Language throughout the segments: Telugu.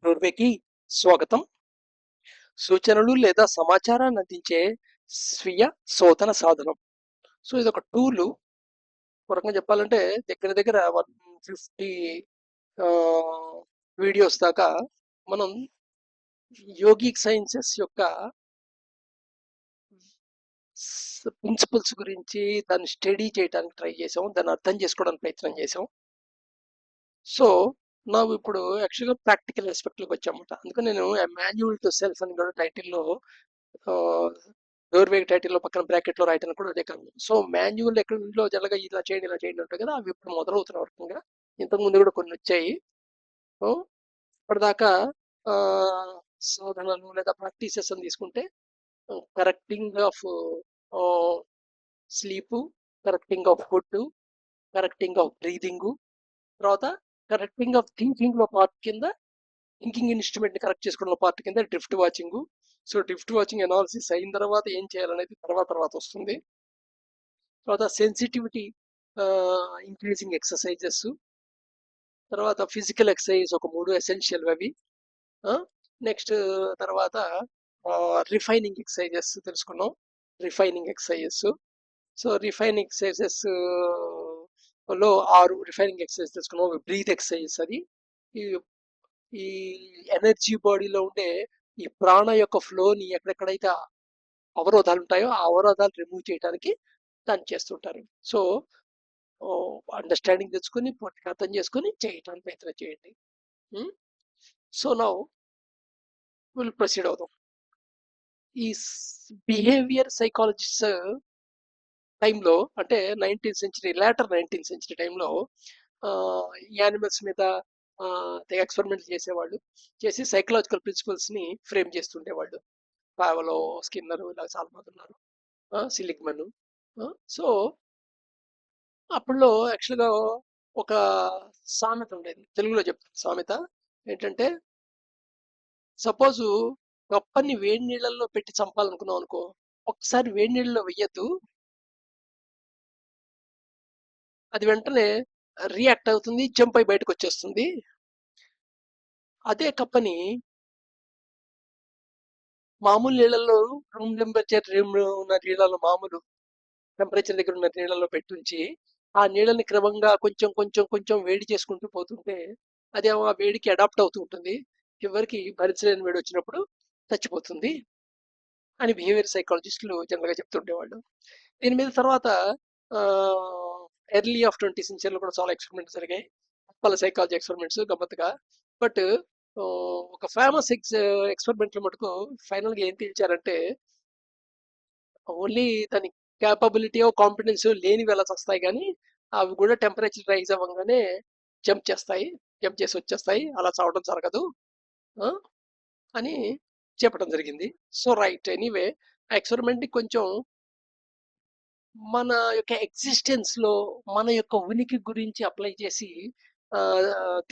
నోర్వేకి స్వాగతం. సూచనలు లేదా సమాచారాన్ని అందించే స్వీయ శోధన సాధనం. సో ఇదొక టూల్. ఒక రకంగా చెప్పాలంటే దగ్గర దగ్గర 150 వీడియోస్ దాకా మనం యోగిక్ సైన్సెస్ యొక్క ప్రిన్సిపల్స్ గురించి దాన్ని స్టడీ చేయడానికి ట్రై చేసాం, దాన్ని అర్థం చేసుకోవడానికి ప్రయత్నం చేసాం. సో నాకు ఇప్పుడు యాక్చువల్గా ప్రాక్టికల్ ఆస్పెక్ట్లోకి వచ్చామన్నమాట. అందుకని నేను మాన్యువల్ టు సెల్ఫ్ అని కూడా టైటిల్లో డోర్వే టైటిల్లో పక్కన బ్రాకెట్లో రాయటం కూడా అదే కారణం. సో మాన్యువల్ ఎక్కడో జరగ ఇలా చేయండి ఉంటాయి కదా, అవి ఇప్పుడు మొదలవుతున్న వర్గంగా. ఇంతకుముందు కూడా కొన్ని వచ్చాయి. సో ఇప్పటిదాకా ఆ, సాధనలు లేదా ప్రాక్టీసెస్ అని తీసుకుంటే correcting of sleep, correcting of food, correcting of breathing, తర్వాత కరెక్టింగ్ ఆఫ్ థింకింగ్ లో పార్ట్ కింద థింకింగ్ ఇన్స్ట్రుమెంట్ ని కరెక్ట్ చేసుకోవడం పార్ట్ కింద drift watching. So drift watching analysis అయిన తర్వాత ఏం చేయాలనేది తర్వాత వస్తుంది. తర్వాత సెన్సిటివిటీ ఇంక్రీజింగ్ ఎక్సర్సైజెస్, తర్వాత ఫిజికల్ ఎక్సర్సైజ్ ఒక 3 ఎసెన్షియల్ అవి. నెక్స్ట్ తర్వాత రిఫైనింగ్ ఎక్సర్సైజెస్ తెలుసుకున్నాం. Refining exercises. So refining exercises లో 6 రిఫైనింగ్ ఎక్సర్సైజ్ తెలుసుకున్నాం. బ్రీత్ ఎక్సర్సైజెస్ అది. ఈ ఈ ఎనర్జీ బాడీలో ఉండే ఈ ప్రాణ యొక్క ఫ్లోని ఎక్కడెక్కడైతే అవరోధాలు ఉంటాయో ఆ అవరోధాలు రిమూవ్ చేయడానికి దాన్ని చేస్తుంటారు. సో అండర్స్టాండింగ్ తెచ్చుకొని పూర్తిగా అర్థం చేసుకొని చేయటానికి ప్రయత్నం చేయండి. సో నౌ విల్ ప్రొసీడ్ అవుదాం. ఈ బిహేవియర్ సైకాలజిస్ట్ టైంలో, అంటే 19th century, later 19th century టైంలో యానిమల్స్ మీద ఎక్స్పెరిమెంట్ చేసేవాళ్ళు. చేసి సైకలాజికల్ ప్రిన్సిపల్స్ ని ఫ్రేమ్ చేస్తుండేవాళ్ళు. పావలో, స్కిన్నర్, ఇలా చాలా మంది ఉన్నారు, సిలిగ్మన్. సో అప్పుడులో యాక్చువల్గా ఒక సామెత ఉండేది, తెలుగులో చెప్తాను సామెత. ఏంటంటే సపోజు కప్పని వేడి నీళ్ళల్లో పెట్టి చంపాలనుకున్నాం అనుకో, ఒకసారి వేడి నీళ్ళలో వెయ్యద్దు, అది వెంటనే రియాక్ట్ అవుతుంది, జంప్ అయి బయటకు వచ్చేస్తుంది. అదే కప్పని మామూలు నీళ్ళల్లో, రూమ్ టెంపరేచర్ ఉన్న నీళ్ళలో, మామూలు టెంపరేచర్ దగ్గర ఉన్న నీళ్ళలో పెట్టుంచి ఆ నీళ్ళని క్రమంగా కొంచెం కొంచెం కొంచెం వేడి చేసుకుంటూ పోతుంటే అదేమో ఆ వేడికి అడాప్ట్ అవుతూ ఉంటుంది. చివరికి భరించలేని వేడి వచ్చినప్పుడు చచ్చిపోతుంది అని బిహేవియర్ సైకాలజిస్టులు జనరల్గా చెప్తుండేవాళ్ళు. దీని మీద తర్వాత ఎర్లీ ఆఫ్ 20th సెంచరీలో కూడా చాలా ఎక్స్పెరిమెంట్స్ జరిగాయి, వాళ్ళ సైకాలజీ ఎక్స్పెరిమెంట్స్ గమ్మత్తుగా. బట్ ఒక ఫేమస్ ఎక్స్పెరిమెంట్ మటుకు ఫైనల్గా ఏం తేల్చారంటే, ఓన్లీ దాని క్యాపబిలిటీ కాంపిటెన్స్ లేనివి ఎలా వస్తాయి, కానీ అవి కూడా టెంపరేచర్ రైజ్ అవ్వగానే జంప్ చేసి వచ్చేస్తాయి, అలా చావడం జరగదు అని చెప్పడం జరిగింది. సో రైట్, ఎనీవే ఆ ఎక్స్పెరిమెంట్ ని కొంచెం మన యొక్క ఎగ్జిస్టెన్స్ లో, మన యొక్క ఉనికి గురించి అప్లై చేసి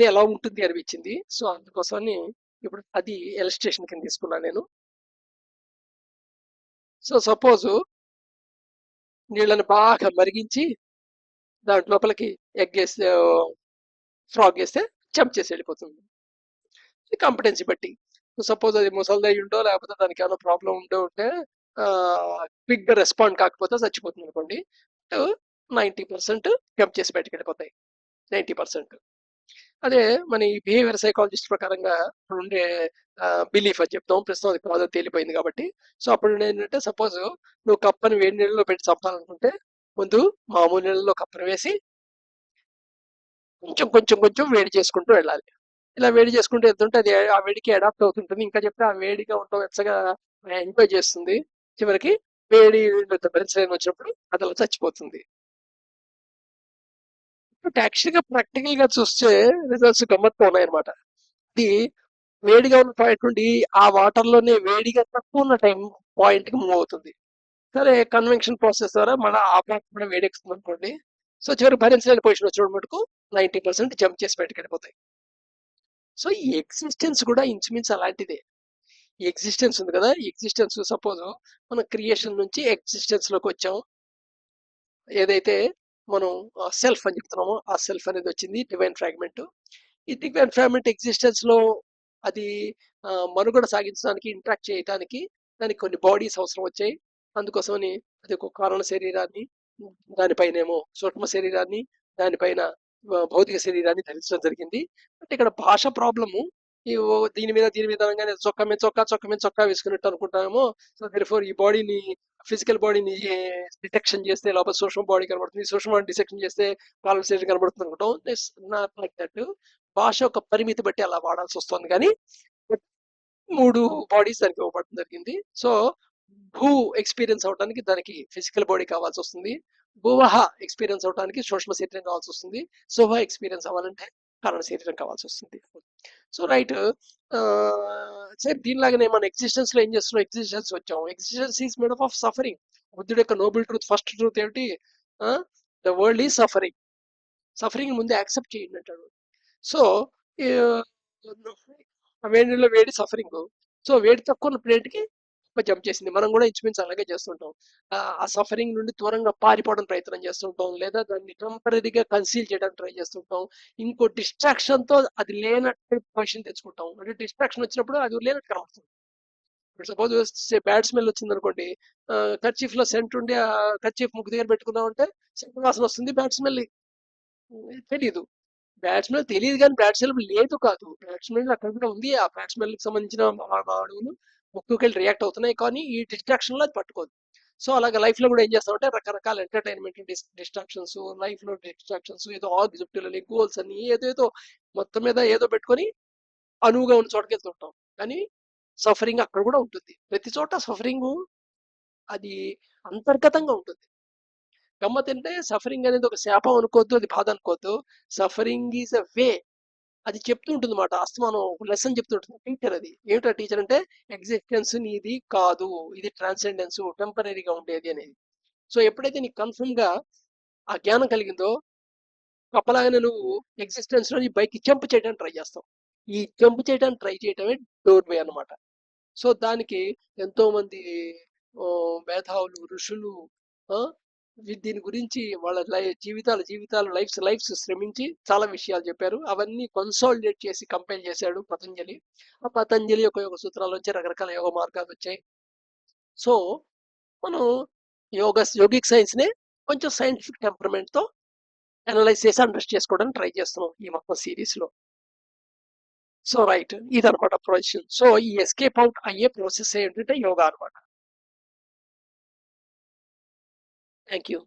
ఎలా ఉంటుంది అనిపించింది. సో అందుకోసమని ఇప్పుడు అది ఎలిస్ట్రేషన్ కింద తీసుకున్నాను నేను. సో సపోజ్ నీళ్ళని బాగా మరిగించి దాంట్ లోపలికి ఎగ్ వేస్తే, ఫ్రాగ్ వేస్తే జంప్ చేసి వెళ్ళిపోతుంది. కాంపిటెన్సీ బట్టి. సపోజ్ అది ముసలిదై ఉండో లేకపోతే దానికి ఏమైనా ప్రాబ్లం ఉంటే క్విక్ గా రెస్పాండ్ కాకపోతే చచ్చిపోతుంది అనుకోండి, 90% జంప్ చేసి బయటకు వెళ్ళిపోతాయి, 90%. అదే మన ఈ బిహేవియర్ సైకాలజిస్ట్ ప్రకారంగా ఇప్పుడు ఉండే బిలీఫ్ అని చెప్తాం, ప్రస్తుతం అది కాదో తేలిపోయింది కాబట్టి. సో అప్పుడు ఏంటంటే, సపోజ్ నువ్వు కప్పని వేడి నీళ్ళలో పెట్టి చంపాలనుకుంటే ముందు మామూలు నీళ్ళలో కప్పను వేసి కొంచెం కొంచెం కొంచెం వేడి చేసుకుంటూ వెళ్ళాలి. ఇలా వేడి చేసుకుంటూ వెళ్తుంటే అది ఆ వేడికి అడాప్ట్ అవుతుంటుంది. ఇంకా చెప్తే ఆ వేడిగా ఉండటం వెచ్చగా ఎంజాయ్ చేస్తుంది. చివరికి వేడి భరించలేని వచ్చినప్పుడు అది అలా చచ్చిపోతుంది. బట్ యాక్చువల్గా ప్రాక్టికల్ గా చూస్తే రిజల్ట్స్ గమ్మత్తుగా ఉన్నాయన్నమాట. ఇది వేడిగా ఉన్న పాయింట్ నుండి ఆ వాటర్ లోనే వేడిగా తక్కువ ఉన్న టైం పాయింట్ కి మూవ్ అవుతుంది. సరే, కన్వెన్షన్ ప్రాసెస్ ద్వారా మన ఆ పాయింట్ కూడా వేడెక్కుతుంది అనుకోండి. సో చివరికి భరించలేని పొజిషన్ వచ్చిన మటుకు 90% జంప్ చేసి బయటకు వెళ్ళిపోతాయి. సో ఈ ఎగ్జిస్టెన్స్ కూడా ఇంచుమించు అలాంటిదే. ఈ ఎగ్జిస్టెన్స్ ఉంది కదా, ఈ ఎగ్జిస్టెన్స్ సపోజ్ మనం క్రియేషన్ నుంచి ఎగ్జిస్టెన్స్ లోకి వచ్చాం. ఏదైతే మనం సెల్ఫ్ అని చెప్తున్నామో ఆ సెల్ఫ్ అనేది వచ్చింది, డివైన్ ఫ్రాగ్మెంట్. ఈ డివైన్ ఫ్రాగ్మెంట్ ఎగ్జిస్టెన్స్ లో అది మనుగడ సాగించడానికి, ఇంటరాక్ట్ చేయడానికి దానికి కొన్ని బాడీస్ అవసరం వచ్చాయి. అందుకోసమని అది ఒక కారణ శరీరాన్ని, దానిపైనేమో సూక్ష్మ శరీరాన్ని, దానిపైన భౌతిక శరీరాన్ని ధరించడం జరిగింది. అంటే ఇక్కడ భాష ప్రాబ్లము దీని మీద అనగానే చొక్కా మీద చొక్కా, చొక్కా మీద చొక్కా వేసుకున్నట్టు అనుకుంటామేమో. సో దెర్‌ఫోర్ ఈ బాడీని, ఫిజికల్ బాడీని డిటెక్షన్ చేస్తే లోపల సూక్ష్మ బాడీ కనబడుతుంది. సూక్ష్మ డిటెక్షన్ చేస్తే కారణ శరీరం కనబడుతుంది అనుకుంటాం. It's not like that. భాష ఒక పరిమితి బట్టి అలా వాడాల్సి వస్తుంది కానీ 3 బాడీస్ దానికి ఇవ్వబడడం జరిగింది. సో భూ ఎక్స్పీరియన్స్ అవడానికి దానికి ఫిజికల్ బాడీ కావాల్సి వస్తుంది. భువహ ఎక్స్పీరియన్స్ అవడానికి సూక్ష్మ శరీరం కావాల్సి వస్తుంది. సుహ ఎక్స్పీరియన్స్ అవ్వాలంటే కారణ శరీరం కావాల్సి వస్తుంది. సో రైట్, సేమ్ దీనిలాగానే మన ఎగ్జిస్టెన్స్ లో ఏం చేస్తున్నాం, ఎగ్జిస్టెన్స్ వచ్చాం. Existence is made of suffering. బుద్ధుడు యొక్క నోబెల్ ట్రూత్, ఫస్ట్ ట్రూత్ ఏమిటి? The world is suffering. Suffering ముందు యాక్సెప్ట్ చేయండి అంటాడు. సో వేడిలో వేడి సఫరింగ్. సో వేడి తక్కువ ఉన్న ప్లేట్కి జంప్ చేసింది. మనం కూడా ఇంచుమించు అలాగే చేస్తుంటాం. ఆ సఫరింగ్ నుండి దూరంగా పారిపోవడానికి ప్రయత్నం చేస్తుంటాం, లేదా దాన్ని టెంపరీగా కన్సీల్ చేయడానికి ట్రై చేస్తుంటాం. ఇంకో డిస్ట్రాక్షన్ తో అది లేనట్టు పొజిషన్ తెచ్చుకుంటాం. అంటే డిస్ట్రాక్షన్ వచ్చినప్పుడు అది లేనట్టు కనబడుతుంది. ఇప్పుడు సపోజ్ బ్యాడ్ స్మెల్ వచ్చింది అనుకోండి, కర్చీఫ్ లో సెంట్ ఉండి ఆ కర్చీఫ్ ముక్కు దగ్గర పెట్టుకున్నాం అంటే సెంట్ వాసన వస్తుంది, బ్యాడ్ స్మెల్ తెలియదు. బ్యాడ్ స్మెల్ తెలియదు కానీ బ్యాడ్ స్మెల్ లేదు కాదు, బ్యాడ్ స్మెల్ అక్కడ కూడా ఉంది. ఆ బ్యాడ్ స్మెల్ కి సంబంధించిన అణువులు ముక్కుకెళ్ళి రియాక్ట్ అవుతున్నాయి, కానీ ఈ డిస్ట్రాక్షన్ లో అది పట్టుకోదు. సో అలాగే లైఫ్ లో కూడా ఏం చేస్తామంటే రకరకాల ఎంటర్టైన్మెంట్ డిస్ట్రాక్షన్స్, లైఫ్ లో డిస్ట్రాక్షన్స్, ఏదో ఆబ్జెక్టివ్ గోల్స్ అని ఏదేదో మొత్తం మీద ఏదో పెట్టుకొని అనువుగా ఉన్న చోటకి వెళ్తుంటాం. కానీ సఫరింగ్ అక్కడ కూడా ఉంటుంది. ప్రతి చోట సఫరింగ్ అది అంతర్గతంగా ఉంటుంది. గమ్మత్ అంటే సఫరింగ్ అనేది ఒక శాపం అనుకోవద్దు, అది బాధ అనుకోవద్దు. సఫరింగ్ ఈజ్ అ వే. అది చెప్తూ ఉంటుంది మాట, అస్తమానం ఒక లెసన్ చెప్తుంటుంది టీచర్. అది ఏమిటా టీచర్ అంటే, ఎగ్జిస్టెన్స్ నీది కాదు, ఇది ట్రాన్సెండెన్స్, టెంపరీగా ఉండేది అనేది. సో ఎప్పుడైతే నీకు కన్ఫర్మ్ గా ఆ జ్ఞానం కలిగిందో, అప్పలాగానే నువ్వు ఎగ్జిస్టెన్స్ లో నీ బైక్ జంప్ చేయడానికి ట్రై చేస్తావు. ఈ జంప్ చేయడానికి ట్రై చేయటమే డోర్ వే అనమాట. సో దానికి ఎంతో మంది మేధావులు, ఋషులు ఆ, దీని గురించి వాళ్ళ జీవితాలు లైఫ్స్ శ్రమించి చాలా విషయాలు చెప్పారు. అవన్నీ కన్సాలిడేట్ చేసి కంపైల్ చేశాడు పతంజలి. ఆ పతంజలి యొక్క యోగ సూత్రాలు వచ్చాయి, రకరకాల యోగ మార్గాలు వచ్చాయి. సో మనం యోగిక్ సైన్స్ నే కొంచెం సైంటిఫిక్ టెంపర్మెంట్ తో అనలైజ్ చేసి అండర్స్టాండ్ చేసుకోవడానికి ట్రై చేస్తున్నాం ఈ మొత్తం సిరీస్ లో. సో రైట్, ఇదనమాట ప్రొసెషన్. సో ఈ ఎస్కేప్ అవుట్ అయ్యే ప్రాసెస్ ఏంటంటే యోగా అనమాట. Thank you.